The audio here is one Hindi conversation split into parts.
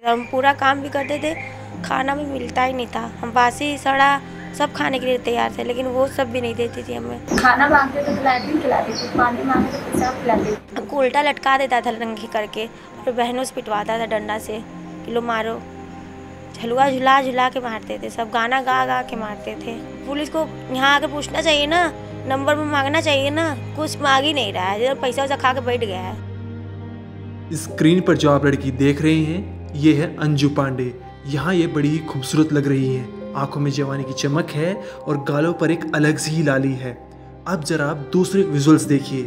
हम पूरा काम भी करते थे, खाना भी मिलता ही नहीं था। हम बासी सड़ा सब खाने के लिए तैयार थे, लेकिन वो सब भी नहीं देती थी हमें। खाना मांगते तो लैट्रिन खिलाती थी, पानी मांगे तो पेशाब खिलाती थी। हमको उल्टा लटका देता था नंगी करके, और बहनों से पिटवाता था डंडा से कि लो मारो। झलुआ झुला झुला के मारते थे, सब गाना गा गा के मारते थे। पुलिस को यहाँ आकर पूछना चाहिए ना, नंबर में मांगना चाहिए ना, कुछ मांग ही नहीं रहा है, पैसा वैसा खा के बैठ गया है। स्क्रीन पर जो आप लड़की देख रहे हैं ये है अंजू पांडे। यहाँ ये बड़ी ही खूबसूरत लग रही है, आंखों में जवानी की चमक है और गालों पर एक अलग सी लाली है। अब जरा आप दूसरे विजुअल्स देखिए।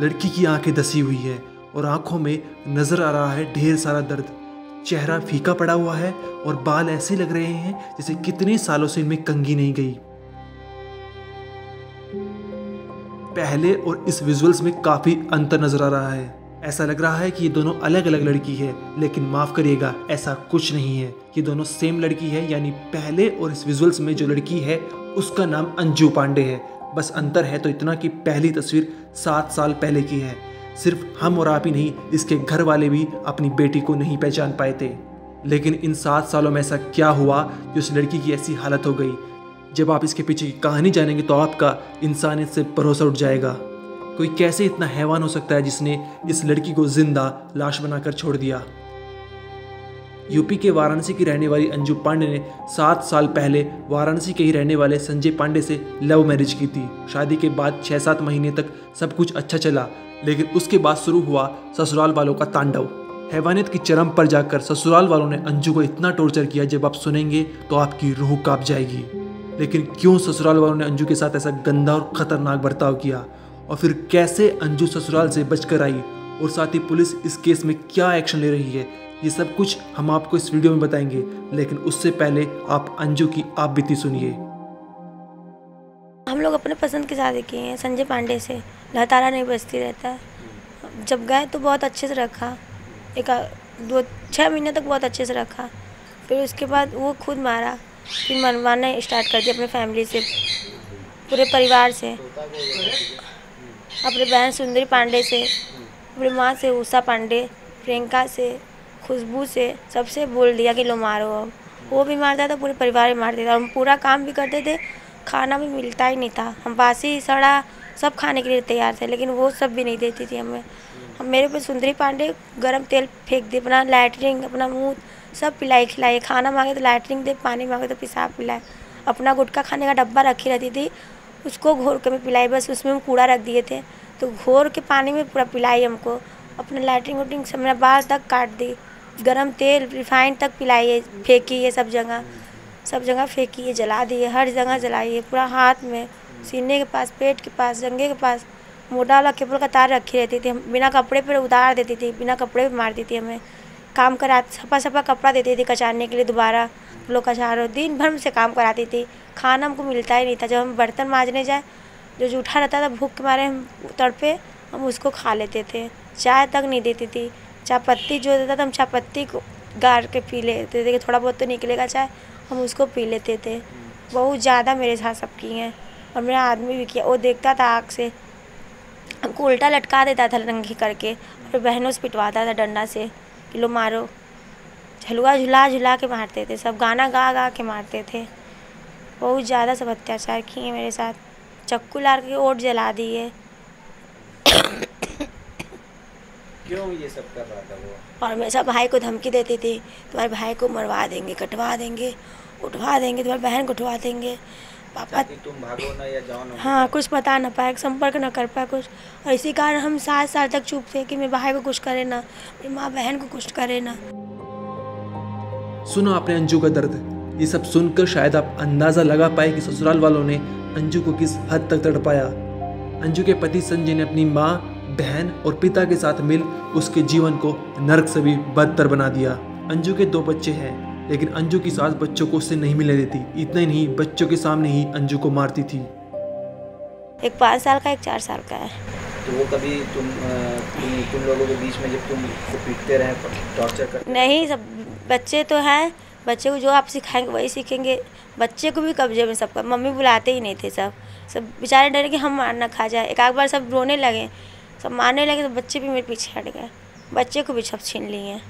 लड़की की आंखें धसी हुई है और आंखों में नजर आ रहा है ढेर सारा दर्द। चेहरा फीका पड़ा हुआ है और बाल ऐसे लग रहे हैं जैसे कितने सालों से इनमें कंघी नहीं गई। पहले और इस विजुअल्स में काफी अंतर नजर आ रहा है। ऐसा लग रहा है कि ये दोनों अलग अलग लड़की है, लेकिन माफ करिएगा ऐसा कुछ नहीं है। ये दोनों सेम लड़की है, यानी पहले और इस विजुअल्स में जो लड़की है उसका नाम अंजू पांडे है। बस अंतर है तो इतना कि पहली तस्वीर 7 साल पहले की है। सिर्फ हम और आप ही नहीं, इसके घर वाले भी अपनी बेटी को नहीं पहचान पाए थे। लेकिन इन 7 सालों में ऐसा क्या हुआ कि उस लड़की की ऐसी हालत हो गई? जब आप इसके पीछे की कहानी जानेंगे तो आपका इंसानियत से भरोसा उठ जाएगा। कोई कैसे इतना हैवान हो सकता है जिसने इस लड़की को जिंदा लाश बनाकर छोड़ दिया। यूपी के वाराणसी की रहने वाली अंजू पांडे ने 7 साल पहले वाराणसी के ही रहने वाले संजय पांडे से लव मैरिज की थी। शादी के बाद 6-7 महीने तक सब कुछ अच्छा चला, लेकिन उसके बाद शुरू हुआ ससुराल वालों का तांडव। हैवानियत की चरम पर जाकर ससुराल वालों ने अंजू को इतना टॉर्चर किया, जब आप सुनेंगे तो आपकी रूह कांप जाएगी। लेकिन क्यों ससुराल वालों ने अंजू के साथ ऐसा गंदा और खतरनाक बर्ताव किया, और फिर कैसे अंजू ससुराल से बचकर आई, और साथ ही पुलिस इस केस में क्या एक्शन ले रही है, ये सब कुछ हम आपको इस वीडियो में बताएंगे। लेकिन उससे पहले आप अंजू की आप बीती सुनिए। हम लोग अपने पसंद की शादी किए हैं संजय पांडे से। लहतारा नहीं बचती रहता। जब गए तो बहुत अच्छे से रखा, 6 महीने तक बहुत अच्छे से रखा। फिर उसके बाद वो खुद मारा, फिर मनवाना स्टार्ट कर दिया अपने फैमिली से, पूरे परिवार से, अपने बहन सुंदरी पांडे से, अपनी माँ से उषा पांडे, प्रियंका से, खुशबू से, सबसे बोल दिया कि लो मारो। अब वो भी मारता था, पूरे परिवार भी मारते थे। हम पूरा काम भी करते थे, खाना भी मिलता ही नहीं था। हम बासी सड़ा सब खाने के लिए तैयार थे, लेकिन वो सब भी नहीं देती थी हमें। मेरे पे सुंदरी पांडे गरम तेल फेंक दे, अपना लैटरिन, अपना मुँह सब पिलाई खिलाई। खाना मांगे तो लैटरिन दे, पानी मांगे तो पेशाब पिलाए। अपना गुटखा खाने का डब्बा रखी रहती थी, उसको घोर के में पिलाई। बस उसमें हम कूड़ा रख दिए थे तो घोर के पानी में पूरा पिलाई हमको। अपने लैटरिन वैटरिन से मेरा बाल तक काट दी, गरम तेल रिफाइंड तक पिलाई है, फेंकी है सब जगह फेंकी है, जला दी है, हर जगह जलाई है। पूरा हाथ में, सीने के पास, पेट के पास, जंघे के पास मोटा वाला केबल का तार रखी रहती थी। हम बिना कपड़े पर उतार देती थी, बिना कपड़े पर मारती थी हमें। काम करा सफा कपड़ा देती थी कचारने के लिए, दोबारा लोग कचारो। दिन भर से काम कराती थी, खाना हमको मिलता ही नहीं था। जब हम बर्तन मांजने जाए, जो जूठा रहता था भूख के मारे हम तड़पे, हम उसको खा लेते थे। चाय तक नहीं देती थी, चाय पत्ती जो देता था हम चाय पत्ती को गाड़ के पी लेते थे कि थोड़ा बहुत तो निकलेगा चाय, हम उसको पी लेते थे। बहुत ज़्यादा मेरे साथ सब की हैं, और मेरा आदमी भी किया। वो देखता था आँख से, हमको उल्टा लटका देता था नंगी करके, और बहनों से पिटवाता था डंडा से कि लो मारो। झलुआ झुला झुला के मारते थे, सब गाना गा गा के मारते थे। बहुत ज़्यादा सब अत्याचार किए मेरे साथ, चक्कू लार के ओट जला दिए। क्यों ये सब कर रहा था वो? और हमेशा भाई को धमकी देती थी, तुम्हारे भाई को मरवा देंगे, कटवा देंगे, उठवा देंगे, तुम्हारे बहन को उठवा देंगे। पापा तुम भागो ना या जाओ ना। हाँ, कुछ बता ना पाए, संपर्क ना कर पाए कुछ। और इसी कारण हम 7 साल तक चुप थे कि मेरे भाई को कुछ करे ना, मेरी माँ बहन को कुछ करे ना। सुना आपने अंजू का दर्द। ये सब सुनकर शायद आप अंदाजा लगा पाए कि ससुराल वालों ने अंजू को किस हद तक तड़पाया। अंजू के पति संजय ने अपनी माँ, बहन और पिता के साथ मिल उसके जीवन को नर्क से भी बदतर बना दिया। अंजू के 2 बच्चे हैं, लेकिन अंजू की सास बच्चों को उससे नहीं मिलने देती। इतना ही नहीं, बच्चों के सामने ही अंजू को मारती थी। एक 5 साल का, एक 4 साल का है। तो वो कभी तुम लोगों के बीच में जब तुम पीटते रहे, टॉर्चर करते? नहीं, सब बच्चे तो हैं, बच्चे को जो आप सिखाएंगे वही सीखेंगे। बच्चे को भी कब्जे में सबका, मम्मी बुलाते ही नहीं थे। सब बेचारे डरे कि हम मार ना खा जाए। एक बार सब रोने लगे, सब मारने लगे, तो बच्चे भी मेरे पीछे हट गए। बच्चे को भी सब छीन लिए हैं।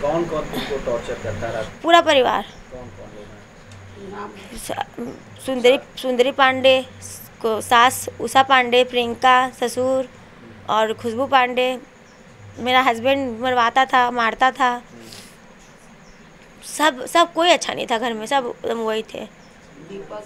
कौन कौन तुमको टॉर्चर करता रहा? पूरा परिवार। कौन कौन लोग हैं? सुंदरी पांडे को सास उषा पांडे, प्रियंका ससुर और खुशबू पांडे। मेरा हस्बैंड मरवाता था, मारता था। सब कोई अच्छा नहीं था घर में, सब एकदम वही थे।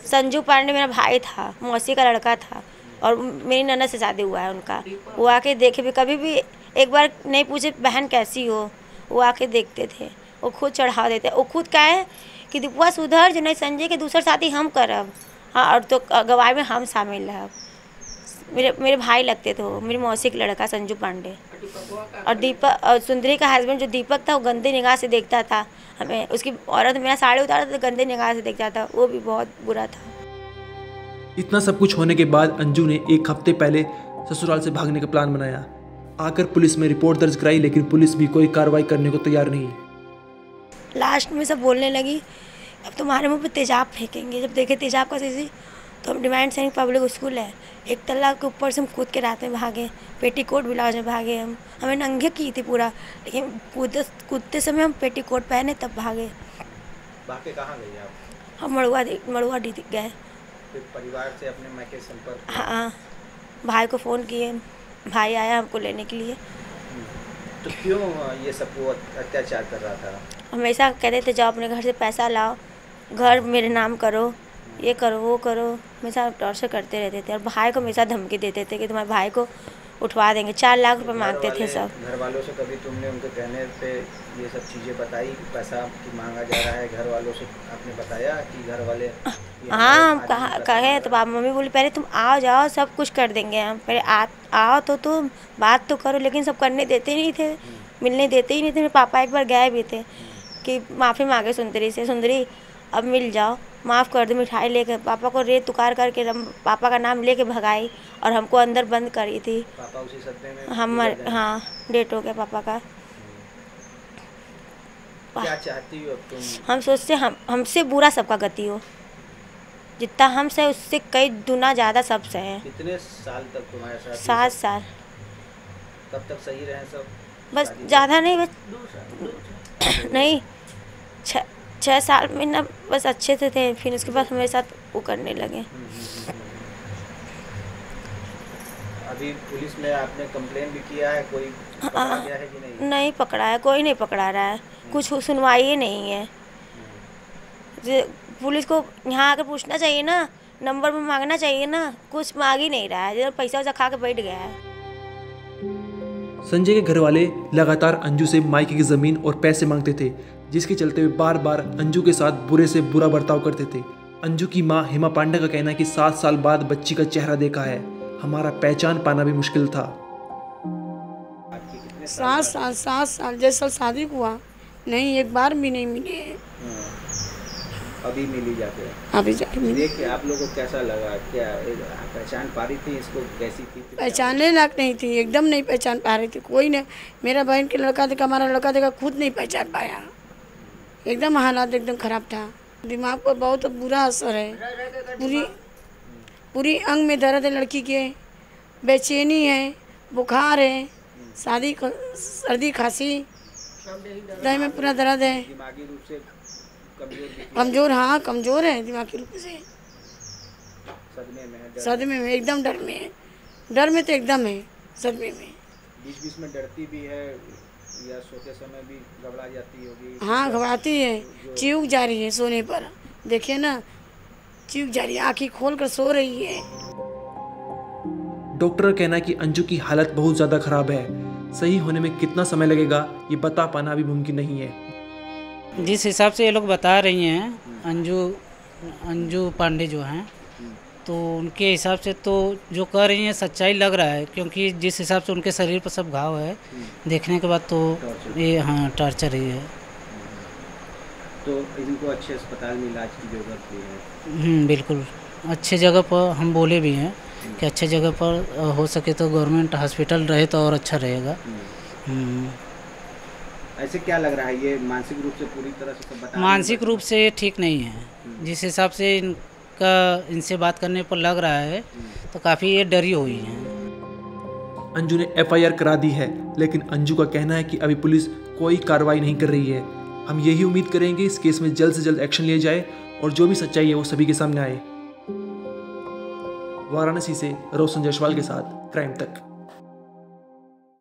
संजू पांडे मेरा भाई था, मौसी का लड़का था और मेरी ननद से शादी हुआ है उनका। वो आके देखे भी, कभी भी एक बार नहीं पूछे बहन कैसी हो, वो आके देखते थे। वो खुद चढ़ा देते। वो खुद क्या है कि दीपुआ सुधर जो नहीं, संजय के दूसरा शादी हम करब। हाँ, और तो गवाह में हम शामिल है। मेरे भाई लगते थे वो, मेरी मौसी का लड़का संजू पांडे। और दीपक और सुंदरी का हस्बैंड जो दीपक था, वो गंदे निगाह से देखता था हमें। उसकी औरत मेरा साड़ी उतारता था, गंदे निगाह से देखता था। वो भी बहुत बुरा था। इतना सब कुछ होने के बाद अंजू ने एक हफ्ते पहले ससुराल से भागने का प्लान बनाया। आकर पुलिस में रिपोर्ट दर्ज कराई, लेकिन पुलिस भी कोई कार्रवाई करने को तैयार नहीं। लास्ट में सब बोलने लगी, अब तुम्हारे मुंह पे तेजाब फेंकेंगे। जब देखे तेजाब का सीसी, तो हम डिमांड सैनिक पब्लिक स्कूल है, एक तल्ला के ऊपर से हम कूद के रात में भागे। पेटीकोट ब्लाउज में भागे। हमें नंगे की थी पूरा, लेकिन कूदते समय हम पेटीकोट पहने तब भागे। भाग के कहाँ गए आप? हम मड़ुआ डी गए। फिर परिवार से अपने मायके संपर्क? हाँ, भाई को फ़ोन किए, भाई आया हमको लेने के लिए। तो क्यों ये सब वो अत्याचार कर रहा था? हमेशा कहते थे जाओ अपने घर से पैसा लाओ, घर मेरे नाम करो, ये करो वो करो। हमेशा टॉर्चर करते रहते थे। और भाई को हमेशा धमकी देते थे कि तुम्हारे भाई को उठवा देंगे। 4 लाख रुपए मांगते थे सब। घर वालों से कभी तुमने उनके कहने पे ये सब चीज़ें बताई, पैसा की मांगा जा रहा है? घर वालों से आपने बताया कि घर वाले? हाँ, हम कहे तो मम्मी बोली पहले तुम आओ जाओ, सब कुछ कर देंगे हम। पहले आओ तो तुम बात तो करो, लेकिन सब करने देते नहीं थे, मिलने देते ही नहीं थे। मेरे पापा एक बार गए भी थे कि माफ़ी मांगे सुंदरी से, सुंदरी अब मिल जाओ, माफ़ कर दो। मिठाई लेके पापा को रेत उतार करके पापा का नाम लेके भगाई और हमको अंदर बंद करी थी। पापा उसी सदमे में हम हाँ, डेट हो गया पापा का। क्या चाहती हो अब तुम? हम सोचते हमसे बुरा सबका गति हो, जितना हमसे उससे कई गुना ज़्यादा सबसे है। कितने साल तक तुम्हारे साथ? 7 साल। कब तक सही रहे सब? बस ज़्यादा नहीं, बस नहीं 6 साल में ना, बस अच्छे से थे। फिर उसके बाद हमारे साथ वो करने लगे। अभी पुलिस में आपने कंप्लेन भी किया है? कोई पकड़ा गया है कि नहीं? नहीं पकड़ा है, कोई नहीं पकड़ा रहा है। कुछ सुनवाई ही नहीं है। पुलिस को यहाँ आकर पूछना चाहिए ना, नंबर में मांगना चाहिए ना, कुछ मांग ही नहीं रहा है। जब पैसा वैसा खा के बैठ गया है। संजय के घर वाले लगातार अंजू से मायके की ज़मीन और पैसे मांगते थे, जिसके चलते वे बार बार अंजू के साथ बुरे से बुरा बर्ताव करते थे। अंजू की मां हेमा पांडे का कहना है कि 7 साल बाद बच्ची का चेहरा देखा है, हमारा पहचान पाना भी मुश्किल था। 7 साल जैसा शादी हुआ नहीं, एक बार भी नहीं मिले। अभी मिली जाते हैं? अभी जाके मिली। देख के आप लोगों को कैसा लगा? क्या पहचान पा रही थी इसको? कैसी थी? पहचानने लायक नहीं थी, एकदम नहीं पहचान पा रही थी। कोई नहीं, मेरा बहन के लड़का देखा, हमारा लड़का देखा, खुद नहीं पहचान पाया। एकदम हालात एकदम ख़राब था। दिमाग पर बहुत बुरा असर है। पूरी अंग में दर्द है लड़की के, बेचैनी है, बुखार है, सर्दी खांसी, दही में पूरा दर्द है। दिमागी रूप से कमज़ोर, हाँ कमज़ोर है दिमागी रूप से। सदमे में एकदम डर में है। डर में तो एकदम है, सदमे में। बीच बीच में डरती भी है या सोते समय भी घबरा जाती होगी? हाँ घबराती है, चीख जा रही है सोने पर। देखिए ना, चीख जा रही है, आँखें खोल कर सो रही है। डॉक्टर का कहना है कि अंजू की हालत बहुत ज़्यादा खराब है। सही होने में कितना समय लगेगा ये बता पाना भी मुमकिन नहीं है। जिस हिसाब से ये लोग बता रही हैं, अंजू पांडे जो हैं, तो उनके हिसाब से तो जो कह रही हैं सच्चाई लग रहा है, क्योंकि जिस हिसाब से उनके शरीर पर सब घाव है, देखने के बाद तो ये हाँ टॉर्चर ही है। तो इनको अच्छे अस्पताल में इलाज की ज़रूरत भी है? बिल्कुल, अच्छे जगह पर हम बोले भी हैं कि अच्छे जगह पर हो सके तो गवर्नमेंट हॉस्पिटल रहे तो और अच्छा रहेगा। ऐसे क्या लग रहा है, ये मानसिक रूप से पूरी तरह से सब बता? मानसिक रूप से ठीक नहीं है। जिस हिसाब से इनसे बात करने पर लग रहा है तो काफ़ी ये डरी हुई हैं। अंजू ने FIR करा दी है, लेकिन अंजू का कहना है कि अभी पुलिस कोई कार्रवाई नहीं कर रही है। हम यही उम्मीद करेंगे इस केस में जल्द से जल्द एक्शन लिया जाए और जो भी सच्चाई है वो सभी के सामने आए। वाराणसी से रोशन जायसवाल के साथ क्राइम तक।